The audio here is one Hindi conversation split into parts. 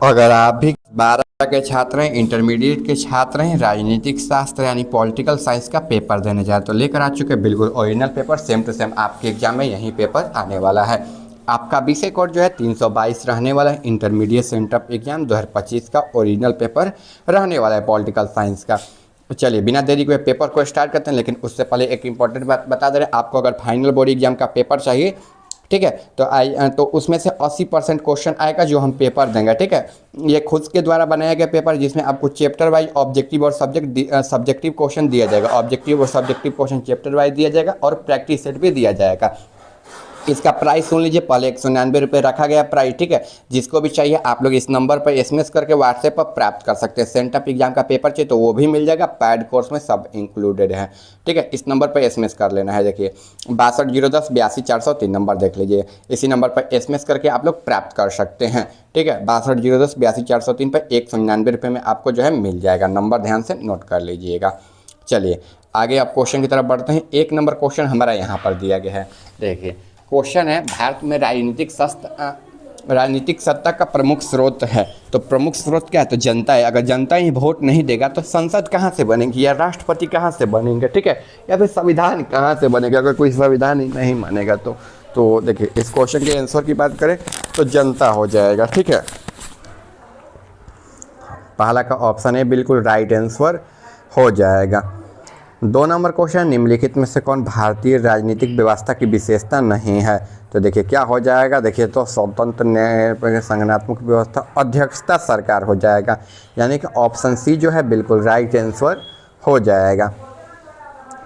अगर आप भी 12 के छात्र हैं, इंटरमीडिएट के छात्र हैं, राजनीतिक शास्त्र यानी पॉलिटिकल साइंस का पेपर देने जा रहे हैं तो लेकर आ चुके हैं बिल्कुल original paper, same to same आपके एग्जाम में यही पेपर आने वाला है। आपका विषय कोड जो है 322 रहने वाला है। इंटरमीडिएट सेंटर एग्जाम 2025 का ओरिजिनल पेपर रहने वाला है पॉलिटिकल साइंस का। तो चलिए बिना देरी के पेपर को स्टार्ट करते हैं, लेकिन उससे पहले एक इंपॉर्टेंट बात बता दे रहे हैं। आपको अगर फाइनल बोर्ड एग्जाम का पेपर चाहिए, ठीक है, तो उसमें से 80% क्वेश्चन आएगा जो हम पेपर देंगे, ठीक है। ये खुद के द्वारा बनाया गया पेपर जिसमें आपको चैप्टर वाइज ऑब्जेक्टिव और सब्जेक्टिव क्वेश्चन दिया जाएगा। ऑब्जेक्टिव और सब्जेक्टिव क्वेश्चन चैप्टर वाइज दिया जाएगा और प्रैक्टिस सेट भी दिया जाएगा। इसका प्राइस सुन लीजिए, पहले 199 रुपये रखा गया प्राइस, ठीक है। जिसको भी चाहिए आप लोग इस नंबर पर एसएमएस करके व्हाट्सएप पर प्राप्त कर सकते हैं। सेंटअप एग्जाम का पेपर चाहिए तो वो भी मिल जाएगा, पैड कोर्स में सब इंक्लूडेड है, ठीक है। इस नंबर पर एसएमएस कर लेना है। देखिए 62 010 82 403 नंबर देख लीजिए, इसी नंबर पर एसएमएस करके आप लोग प्राप्त कर सकते हैं, ठीक है। 62 010 82 403 पर 199 रुपये में आपको जो है मिल जाएगा। नंबर ध्यान से नोट कर लीजिएगा। चलिए आगे आप क्वेश्चन की तरफ बढ़ते हैं। एक नंबर क्वेश्चन हमारा यहाँ पर दिया गया है। देखिए क्वेश्चन है, भारत में राजनीतिक सत्ता का प्रमुख स्रोत है। तो प्रमुख स्रोत क्या है? तो जनता है। अगर जनता ही वोट नहीं देगा तो संसद कहाँ से बनेगी, या राष्ट्रपति कहाँ से बनेंगे, ठीक है, या फिर संविधान कहाँ से बनेगा अगर कोई संविधान ही नहीं मानेगा तो देखिए इस क्वेश्चन के आंसर की बात करें तो जनता हो जाएगा, ठीक है। पहला का ऑप्शन है बिल्कुल राइट आंसर हो जाएगा। 2 नंबर क्वेश्चन, निम्नलिखित में से कौन भारतीय राजनीतिक व्यवस्था की विशेषता नहीं है? तो देखिए क्या हो जाएगा, देखिए तो स्वतंत्र न्याय संगठनात्मक व्यवस्था अध्यक्षता सरकार हो जाएगा, यानी कि ऑप्शन सी जो है बिल्कुल राइट आंसर हो जाएगा।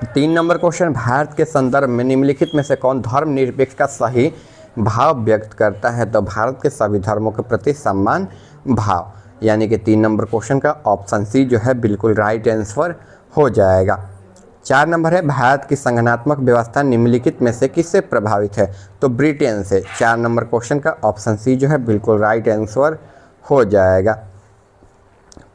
3 नंबर क्वेश्चन, भारत के संदर्भ में निम्नलिखित में से कौन धर्मनिरपेक्ष का सही भाव व्यक्त करता है? तो भारत के सभी धर्मों के प्रति सम्मान भाव, यानी कि 3 नंबर क्वेश्चन का ऑप्शन सी जो है बिल्कुल राइट आंसर हो जाएगा। 4 नंबर है, भारत की संगठनात्मक व्यवस्था निम्नलिखित में से किससे प्रभावित है? तो ब्रिटेन से। 4 नंबर क्वेश्चन का ऑप्शन सी जो है बिल्कुल राइट आंसर हो जाएगा।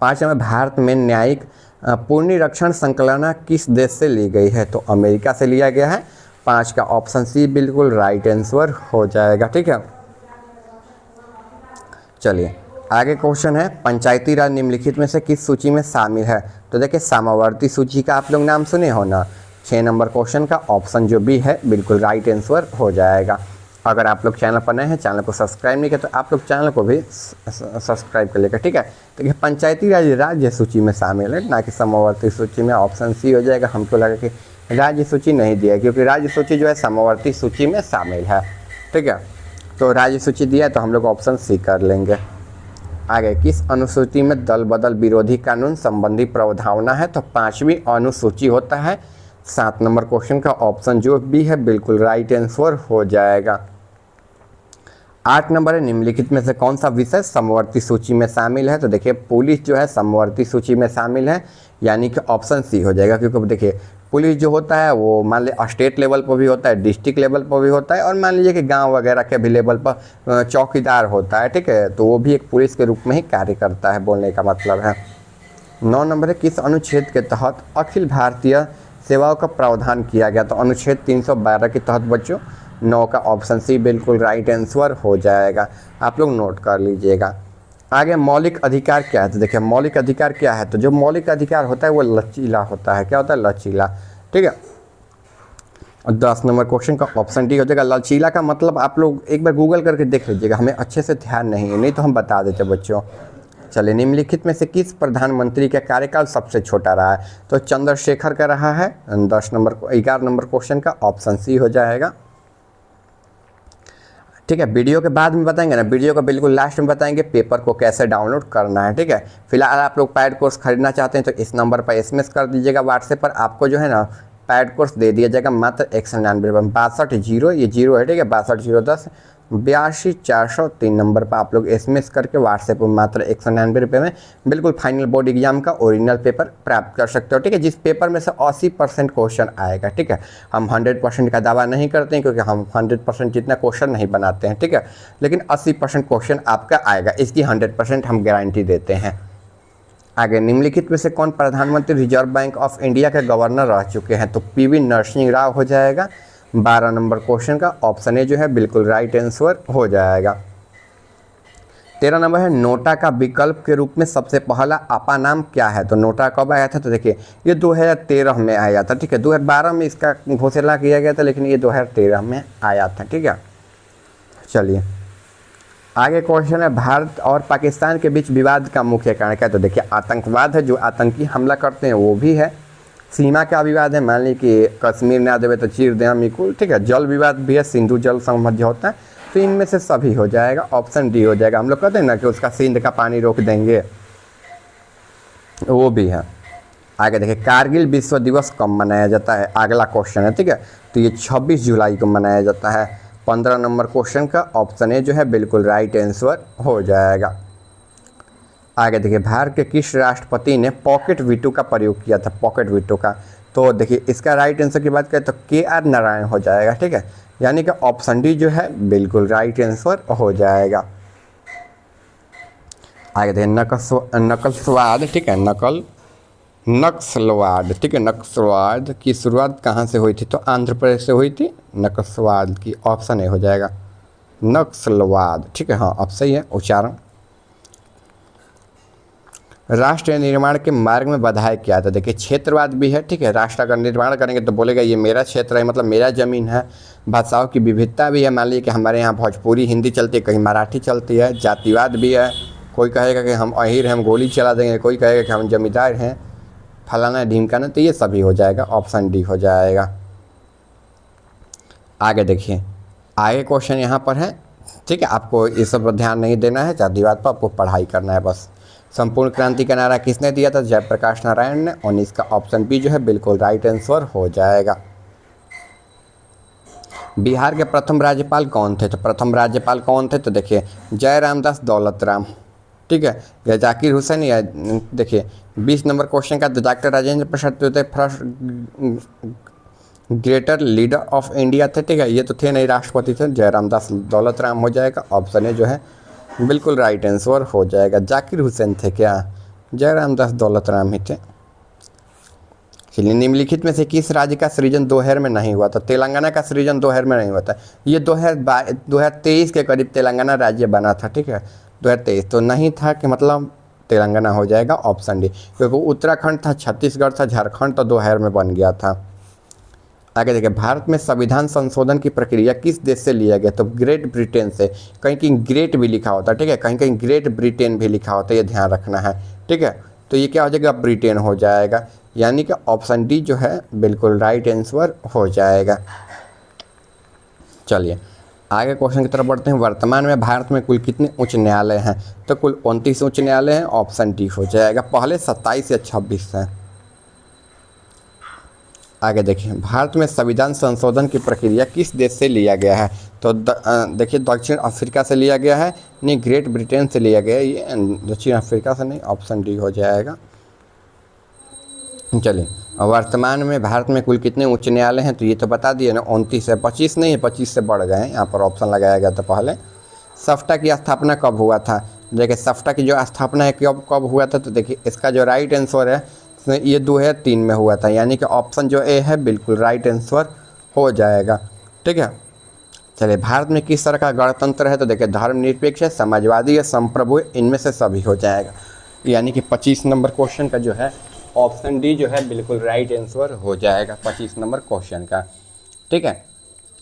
5 नंबर, भारत में न्यायिक पुनरीक्षण संकल्पना किस देश से ली गई है? तो अमेरिका से लिया गया है। 5 का ऑप्शन सी बिल्कुल राइट आंसर हो जाएगा, ठीक है। चलिए आगे क्वेश्चन है, पंचायती राज निम्नलिखित में से किस सूची में शामिल है? तो देखिए सामावर्ती सूची का आप लोग नाम सुने हो ना। 6 नंबर क्वेश्चन का ऑप्शन जो बी है बिल्कुल राइट आंसर हो जाएगा। अगर आप लोग चैनल पर नए हैं, चैनल को सब्सक्राइब नहीं किया तो आप लोग चैनल को भी सब्सक्राइब कर लेगा, ठीक है। तो ये पंचायती राज राज्य सूची में शामिल है, ना कि सामावर्ती सूची में। ऑप्शन सी हो जाएगा। हमको लगा कि राज्य सूची नहीं दिया, क्योंकि राज्य सूची जो है सामावर्ती सूची में शामिल है, ठीक है। तो राज्य सूची दिया है तो हम लोग ऑप्शन सी कर लेंगे। आगे, किस अनुसूची में दल बदल विरोधी कानून संबंधी प्रावधान है? तो 5वीं अनुसूची होता है। 7 नंबर क्वेश्चन का ऑप्शन जो बी है बिल्कुल राइट आंसर हो जाएगा। 8 नंबर है, निम्नलिखित में से कौन सा विषय समवर्ती सूची में शामिल है? तो देखिए पुलिस जो है समवर्ती सूची में शामिल है, यानी कि ऑप्शन सी हो जाएगा। क्योंकि देखिए पुलिस जो होता है वो मान लीजिए स्टेट लेवल पर भी होता है, डिस्ट्रिक्ट लेवल पर भी होता है, और मान लीजिए कि गांव वगैरह के भी लेवल पर चौकीदार होता है, ठीक है। तो वो भी एक पुलिस के रूप में ही कार्य करता है, बोलने का मतलब है। 9 नंबर है, किस अनुच्छेद के तहत अखिल भारतीय सेवाओं का प्रावधान किया गया? तो अनुच्छेद 312 के तहत बच्चों 9 का ऑप्शन सी बिल्कुल राइट आंसर हो जाएगा। आप लोग नोट कर लीजिएगा। आगे, मौलिक अधिकार क्या है? तो देखिए मौलिक अधिकार क्या है, तो जो मौलिक अधिकार होता है वो लचीला होता है। क्या होता है? लचीला, ठीक है। और 10 नंबर क्वेश्चन का ऑप्शन डी हो जाएगा। लचीला का मतलब आप लोग एक बार गूगल करके देख लीजिएगा, हमें अच्छे से ध्यान नहीं है, नहीं तो हम बता देते बच्चों। चलिए, निम्नलिखित में से किस प्रधानमंत्री का कार्यकाल सबसे छोटा रहा है? तो चंद्रशेखर का रहा है। 11 नंबर क्वेश्चन का ऑप्शन सी हो जाएगा, ठीक है। वीडियो के बाद में बताएंगे ना, वीडियो का बिल्कुल लास्ट में बताएंगे पेपर को कैसे डाउनलोड करना है, ठीक है। फिलहाल आप लोग पैड कोर्स खरीदना चाहते हैं तो इस नंबर पर एसएमएस कर दीजिएगा व्हाट्सएप पर, आपको जो है ना पैड कोर्स दे दिया जाएगा मात्र 199 रुपये में। 62 ये जीरो है, ठीक है। 62 010 82 403 नंबर पर आप लोग एसएमएस करके व्हाट्सएप पर मात्र 199 रुपये में बिल्कुल फाइनल बोर्ड एग्जाम का ओरिजिनल पेपर प्राप्त कर सकते हो, ठीक है। जिस पेपर में से 80% क्वेश्चन आएगा, ठीक है। हम 100% का दावा नहीं करते हैं, क्योंकि हम 100% जितना क्वेश्चन नहीं बनाते हैं, ठीक है। लेकिन 80% क्वेश्चन आपका आएगा, इसकी 100% हम गारंटी देते हैं। आगे, निम्नलिखित में से कौन प्रधानमंत्री रिजर्व बैंक ऑफ इंडिया के गवर्नर रह चुके हैं? तो पीवी नरसिंह राव हो जाएगा। 12 नंबर क्वेश्चन का ऑप्शन ए जो है बिल्कुल राइट आंसर हो जाएगा। 13 नंबर है नोटा का विकल्प के रूप में सबसे पहला आपा नाम क्या है। तो नोटा कब आया था, तो देखिए ये 2013 में आया था, ठीक है। 2012 में इसका घोषणा किया गया था, लेकिन ये 2013 में आया था, ठीक है। चलिए आगे क्वेश्चन है, भारत और पाकिस्तान के बीच विवाद का मुख्य कारण क्या है। तो देखिए आतंकवाद है, जो आतंकी हमला करते हैं वो भी है, सीमा का विवाद है, मान ली कि कश्मीर ना देवे तो चीर दें हम बिल्कुल, ठीक है। जल विवाद भी है, सिंधु जल समझौता, तो इनमें से सभी हो जाएगा, ऑप्शन डी हो जाएगा। हम लोग कहते हैं ना कि उसका सिंध का पानी रोक देंगे, वो भी है। आगे देखिए कारगिल विश्व दिवस कब मनाया जाता है, अगला क्वेश्चन है, ठीक है। तो ये 26 जुलाई को मनाया जाता है। 15 नंबर क्वेश्चन का ऑप्शन ए जो है बिल्कुल राइट आंसर हो जाएगा। आगे देखिए भारत के किस राष्ट्रपति ने पॉकेट वीटो का प्रयोग किया था, पॉकेट वीटो का। तो देखिए इसका राइट आंसर की बात करें तो KR नारायण हो जाएगा, ठीक है। यानी कि ऑप्शन डी जो है बिल्कुल राइट आंसर हो जाएगा। आगे देखिए नक्सलवाद, ठीक है, नक्सलवाद, ठीक है। नक्सलवाद की शुरुआत कहाँ से हुई थी, तो आंध्र प्रदेश से हुई थी नक्सलवाद की, ऑप्शन ए हो जाएगा नक्सलवाद, ठीक है। हाँ अब सही है उच्चारण। राष्ट्र निर्माण के मार्ग में बाधाएं क्या था। देखिए क्षेत्रवाद भी है, ठीक है। राष्ट्र अगर निर्माण करेंगे तो बोलेगा ये मेरा क्षेत्र है, मतलब मेरा ज़मीन है। भाषाओं की विविधता भी है, मान लीजिए कि हमारे यहाँ भोजपुरी हिंदी चलती है, कहीं मराठी चलती है। जातिवाद भी है, कोई कहेगा कि हम अहीर हैं हम गोली चला देंगे, कोई कहेगा कि हम जमींदार हैं फलाना ढिमकाना, तो ये सभी हो जाएगा, ऑप्शन डी हो जाएगा। आगे देखिए आगे क्वेश्चन यहाँ पर है, ठीक है। आपको ये सब पर ध्यान नहीं देना है, जातिवाद पर आपको पढ़ाई करना है बस। संपूर्ण क्रांति का नारा किसने दिया था, जयप्रकाश नारायण ने, और इसका ऑप्शन बी जो है बिल्कुल राइट आंसर हो जाएगा। बिहार के प्रथम राज्यपाल कौन थे, तो प्रथम राज्यपाल कौन थे, तो देखिए जयरामदास दौलतराम, ठीक है, या जाकिर हुसैन, या देखिए 20 नंबर क्वेश्चन का, तो डॉक्टर राजेंद्र प्रसाद थे first greater leader of India थे, ठीक है। ये तो थे नहीं राष्ट्रपति थे, जयरामदास दौलतराम हो जाएगा, ऑप्शन ए जो है बिल्कुल राइट आंसर हो जाएगा। जाकिर हुसैन थे क्या, जयरामदास दौलतराम ही थे। चलिए निम्नलिखित में से किस राज्य का सृजन दोहर में नहीं हुआ था, तेलंगाना का सृजन दोहर में नहीं हुआ था। ये 2023 के करीब तेलंगाना राज्य बना था, ठीक है। 2023 तो नहीं था कि मतलब तेलंगाना हो जाएगा, ऑप्शन डी, क्योंकि उत्तराखंड था, छत्तीसगढ़ था, झारखंड तो दोहर में बन गया था। आगे देखिए भारत में संविधान संशोधन की प्रक्रिया किस देश से लिया गया, तो ग्रेट ब्रिटेन से। कहीं कहीं ग्रेट भी लिखा होता है, ठीक है, कहीं कहीं ग्रेट ब्रिटेन भी लिखा होता है, ये ध्यान रखना है, ठीक है। तो ये क्या हो जाएगा, ब्रिटेन हो जाएगा, यानी कि ऑप्शन डी जो है बिल्कुल राइट आंसर हो जाएगा। चलिए आगे क्वेश्चन की तरफ बढ़ते हैं। वर्तमान में भारत में कुल कितने उच्च न्यायालय हैं, तो कुल 29 उच्च न्यायालय हैं, ऑप्शन डी हो जाएगा। पहले 27 या 26 हैं। आगे देखिए भारत में संविधान संशोधन की प्रक्रिया किस देश से लिया गया है, तो देखिए दक्षिण अफ्रीका से लिया गया है, नहीं ग्रेट ब्रिटेन से लिया गया है, ये दक्षिण अफ्रीका से नहीं, ऑप्शन डी हो जाएगा। चलिए वर्तमान में भारत में कुल कितने उच्च न्यायालय हैं, तो ये तो बता दिए ना 29 है, 25 नहीं है, 25 से बढ़ गए हैं, यहाँ पर ऑप्शन लगाया गया था पहले। सफ्टा की स्थापना कब हुआ था, देखिए सफ्टा की जो स्थापना है कब हुआ था, तो देखिए इसका जो राइट आंसर है ये 2003 में हुआ था, यानी कि ऑप्शन जो ए है बिल्कुल राइट आंसर हो जाएगा, ठीक है। चलिए भारत में किस तरह का गणतंत्र है, तो देखिए धर्मनिरपेक्ष है, समाजवादी है, संप्रभु है, इनमें से सभी हो जाएगा, यानी कि 25 नंबर क्वेश्चन का जो है ऑप्शन डी जो है बिल्कुल राइट आंसर हो जाएगा 25 नंबर क्वेश्चन का, ठीक है।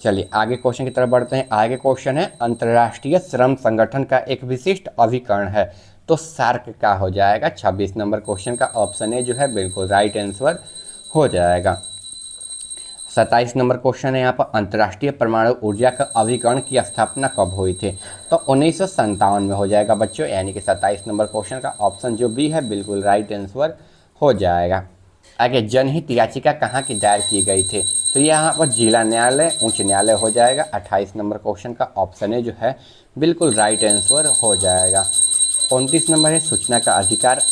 चलिए आगे क्वेश्चन की तरफ बढ़ते हैं। आगे क्वेश्चन है अंतर्राष्ट्रीय श्रम संगठन का एक विशिष्ट अभिकरण है, तो सार्क का हो जाएगा 26 नंबर क्वेश्चन का, ऑप्शन ए जो है बिल्कुल राइट आंसर हो जाएगा। 27 नंबर क्वेश्चन है यहाँ पर अंतर्राष्ट्रीय परमाणु ऊर्जा का अभिकरण की स्थापना कब हुई थी, तो 1957 में हो जाएगा बच्चों, यानी कि 27 नंबर क्वेश्चन का ऑप्शन जो बी है बिल्कुल राइट आंसर हो जाएगा। आगे जनहित याचिका कहाँ की दायर की गई थी, तो यहाँ पर जिला न्यायालय उच्च न्यायालय हो जाएगा। 28 नंबर क्वेश्चन का ऑप्शन ए जो है बिल्कुल राइट आंसर हो जाएगा। 29 नंबर है सूचना का अधिकार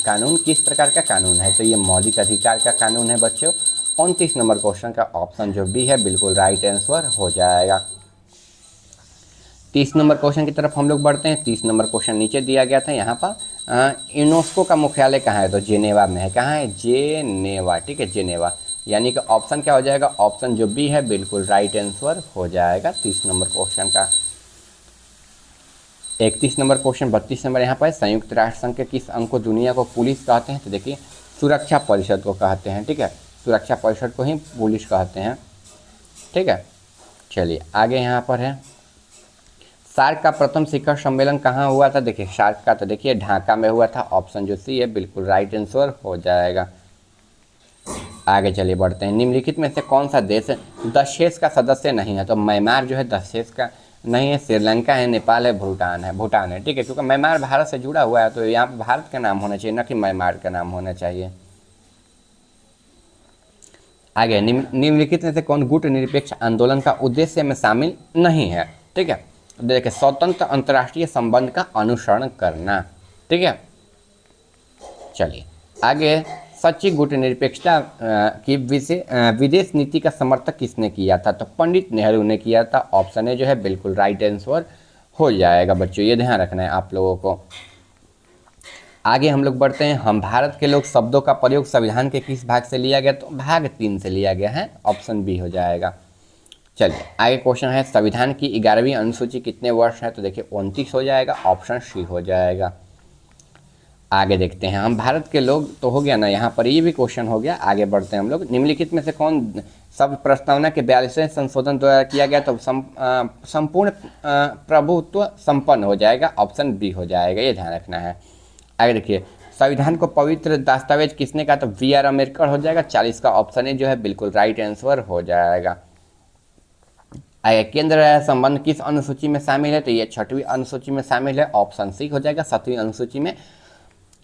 कानून किस प्रकार का कानून है, तो ये मौलिक अधिकार का कानून है बच्चों। 29 नंबर क्वेश्चन का ऑप्शन जो बी है बिल्कुल राइट आंसर हो जाएगा। 30 नंबर क्वेश्चन की तरफ हम लोग बढ़ते हैं। 30 नंबर क्वेश्चन नीचे दिया गया था, यहाँ पर यूनेस्को का मुख्यालय कहाँ है, तो जेनेवा में है। कहाँ है, जेनेवा, ठीक है, जेनेवा, यानी कि ऑप्शन क्या हो जाएगा, ऑप्शन जो बी है बिल्कुल राइट आंसर हो जाएगा 30 नंबर क्वेश्चन का। 31 नंबर क्वेश्चन, 32 नंबर यहाँ पर संयुक्त राष्ट्र संघ के किस अंग को दुनिया को पुलिस कहते हैं? तो देखिए सुरक्षा परिषद को कहते हैं, ठीक है, सुरक्षा परिषद को ही पुलिस कहते हैं, ठीक है। चलिए आगे यहाँ पर है, सार्क का प्रथम शिखर सम्मेलन कहाँ हुआ था? देखिए सार्क का तो देखिए ढाका में हुआ था, ऑप्शन जो सी है बिल्कुल राइट आंसर हो जाएगा। आगे चलिए बढ़ते हैं, निम्नलिखित में से कौन सा देश दशेस का सदस्य नहीं है? तो म्यांमार जो है दशेस का नहीं है, श्रीलंका है, नेपाल है, भूटान है, ठीक है, क्योंकि म्यांमार भारत से जुड़ा हुआ है तो यहाँ पर भारत का नाम होना चाहिए, न कि म्यांमार का नाम होना चाहिए। आगे, निम्नलिखित में से कौन गुट निरपेक्ष आंदोलन का उद्देश्य में शामिल नहीं है? ठीक है, देखिए स्वतंत्र अंतर्राष्ट्रीय संबंध का अनुसरण करना, ठीक है। चलिए आगे, सच्ची गुट निरपेक्षता की विदेश नीति का समर्थक किसने किया था? तो पंडित नेहरू ने किया था, ऑप्शन ए जो है बिल्कुल राइट आंसर हो जाएगा बच्चों, ये ध्यान रखना है आप लोगों को। आगे हम लोग बढ़ते हैं, हम भारत के लोग शब्दों का प्रयोग संविधान के किस भाग से लिया गया? तो भाग 3 से लिया गया है, ऑप्शन बी हो जाएगा। चलिए आगे क्वेश्चन है, संविधान की 11वीं अनुसूची कितने वर्ष है? तो देखिए 29 हो जाएगा, ऑप्शन सी हो जाएगा। आगे देखते हैं, हम भारत के लोग तो हो गया ना, यहाँ पर ये भी क्वेश्चन हो गया। आगे बढ़ते हैं हम लोग, निम्नलिखित में से कौन सब प्रस्तावना के 42वें संशोधन द्वारा किया गया? तो संपूर्ण प्रभुत्व संपन्न हो जाएगा, ऑप्शन बी हो जाएगा, ये ध्यान रखना है। आगे देखिए, संविधान को पवित्र दस्तावेज किसने कहा? तो वी.आर. अम्बेडकर हो जाएगा, 40 का ऑप्शन ए जो है बिल्कुल राइट आंसर हो जाएगा। आगे, केंद्र राज्य संबंध किस अनुसूची में शामिल है? तो ये 6वीं अनुसूची में शामिल है, ऑप्शन सी हो जाएगा। 7वीं अनुसूची में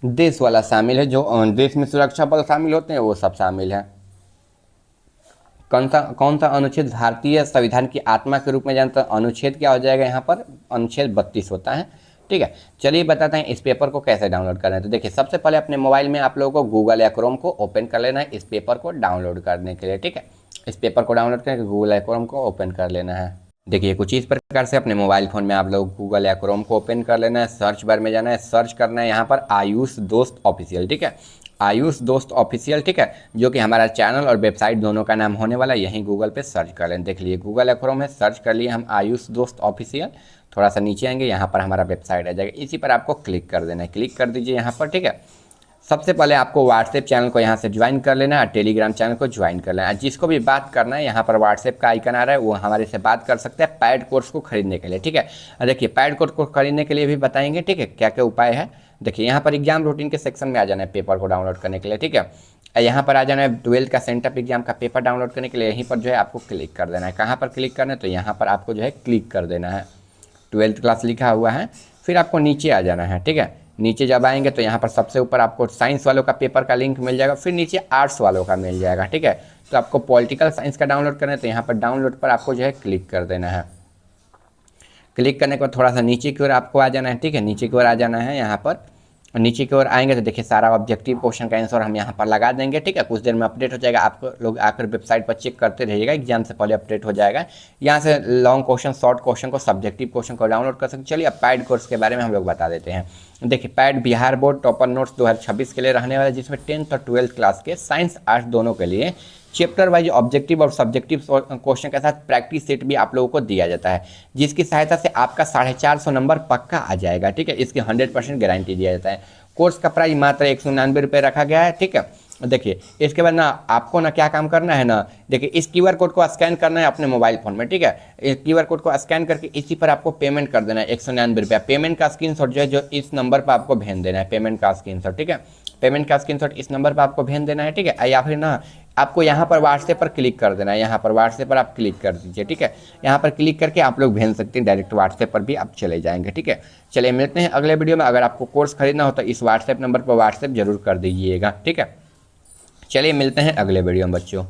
देश वाला शामिल है, जो देश में सुरक्षा बल शामिल होते हैं वो सब शामिल है। कौन सा अनुच्छेद भारतीय संविधान की आत्मा के रूप में जानता है? अनुच्छेद क्या हो जाएगा यहाँ पर? अनुच्छेद 32 होता है, ठीक है। चलिए बताते हैं इस पेपर को कैसे डाउनलोड करना है। तो देखिए सबसे पहले अपने मोबाइल में आप लोगों को गूगल या क्रोम को ओपन कर लेना है इस पेपर को डाउनलोड करने के लिए, ठीक है। इस पेपर को डाउनलोड करके गूगल या क्रोम को ओपन कर लेना है। देखिए कुछ इस प्रकार से अपने मोबाइल फ़ोन में आप लोग गूगल या क्रोम को ओपन कर लेना है, सर्च बार में जाना है, सर्च करना है यहाँ पर आयुष दोस्त ऑफिशियल, ठीक है, आयुष दोस्त ऑफिशियल, ठीक है, जो कि हमारा चैनल और वेबसाइट दोनों का नाम होने वाला है। यहीं गूगल पे सर्च कर लें, देख लिए गूगल या क्रोम है, सर्च कर लिए हम आयुष दोस्त ऑफिशियल। थोड़ा सा नीचे आएंगे, यहाँ पर हमारा वेबसाइट आ जाएगा, इसी पर आपको क्लिक कर देना है, क्लिक कर दीजिए यहाँ पर, ठीक है। सबसे पहले आपको व्हाट्सएप चैनल को यहाँ से ज्वाइन कर लेना है, टेलीग्राम चैनल को ज्वाइन कर लेना है। जिसको भी बात करना है यहाँ पर व्हाट्सएप का आइकन आ रहा है, वो हमारे से बात कर सकते हैं पैड कोर्स को खरीदने के लिए, ठीक है। देखिए पैड कोर्स को खरीदने के लिए भी बताएंगे, ठीक है, क्या क्या उपाय है। देखिए यहाँ पर एग्जाम रूटीन के सेक्शन में आ जाना है पेपर को डाउनलोड करने के लिए, ठीक है। यहाँ पर आ जाना है 12th का सेंटअप एग्जाम का पेपर डाउनलोड करने के लिए, यहीं पर जो है आपको क्लिक कर देना है। कहाँ पर क्लिक करना है? तो यहाँ पर आपको जो है क्लिक कर देना है, 12th क्लास लिखा हुआ है। फिर आपको नीचे आ जाना है, ठीक है। नीचे जब आएंगे तो यहाँ पर सबसे ऊपर आपको साइंस वालों का पेपर का लिंक मिल जाएगा, फिर नीचे आर्ट्स वालों का मिल जाएगा, ठीक है। तो आपको पॉलिटिकल साइंस का डाउनलोड करना है, तो यहाँ पर डाउनलोड पर आपको जो है क्लिक कर देना है। क्लिक करने के बाद थोड़ा सा नीचे की ओर आपको आ जाना है, ठीक है, नीचे की ओर आ जाना है। यहाँ पर नीचे की ओर आएंगे तो देखिए सारा ऑब्जेक्टिव क्वेश्चन का आंसर हम यहाँ पर लगा देंगे, ठीक है। कुछ देर में अपडेट हो जाएगा, आप लोग आकर वेबसाइट पर चेक करते रहिएगा, एग्जाम से पहले अपडेट हो जाएगा। यहाँ से लॉन्ग क्वेश्चन, शॉर्ट क्वेश्चन को, सब्जेक्टिव क्वेश्चन को डाउनलोड कर सकते। चलिए अब पैड कोर्स के बारे में हम लोग बता देते हैं। देखिए pad Bihar board topper notes 2026 के लिए रहने वाला है, जिसमें 10th और 12th क्लास के साइंस आर्ट्स दोनों के लिए चैप्टर वाइज ऑब्जेक्टिव और सब्जेक्टिव क्वेश्चन के साथ प्रैक्टिस सेट भी आप लोगों को दिया जाता है, जिसकी सहायता से आपका 450 नंबर पक्का आ जाएगा, ठीक है। इसकी 100% गारंटी दिया जाता है। कोर्स का प्राइस मात्र 199 रुपये रखा गया है, ठीक है। देखिए इसके बाद ना आपको ना क्या काम करना है ना, देखिए इस QR कोड को स्कैन करना है अपने मोबाइल फ़ोन में, ठीक है। इस QR कोड को स्कैन करके इसी पर आपको पेमेंट कर देना है 199 रुपया। पेमेंट का स्क्रीनशॉट जो है जो इस नंबर पर आपको भेज देना है, पेमेंट का स्क्रीनशॉट, ठीक है। पेमेंट का स्क्रीनशॉट इस नंबर पर आपको भेज देना है, ठीक है। या फिर ना आपको यहाँ पर व्हाट्सएप पर क्लिक कर देना है, यहाँ पर व्हाट्सएप पर आप क्लिक कर दीजिए, ठीक है। यहाँ पर क्लिक करके आप लोग भेज सकते हैं, डायरेक्ट व्हाट्सएप पर भी आप चले जाएंगे, ठीक है। चलिए मिलते हैं अगले वीडियो में। अगर आपको कोर्स खरीदना हो तो इस व्हाट्सएप नंबर पर व्हाट्सएप जरूर कर दीजिएगा, ठीक है। चलिए मिलते हैं अगले वीडियो में बच्चों।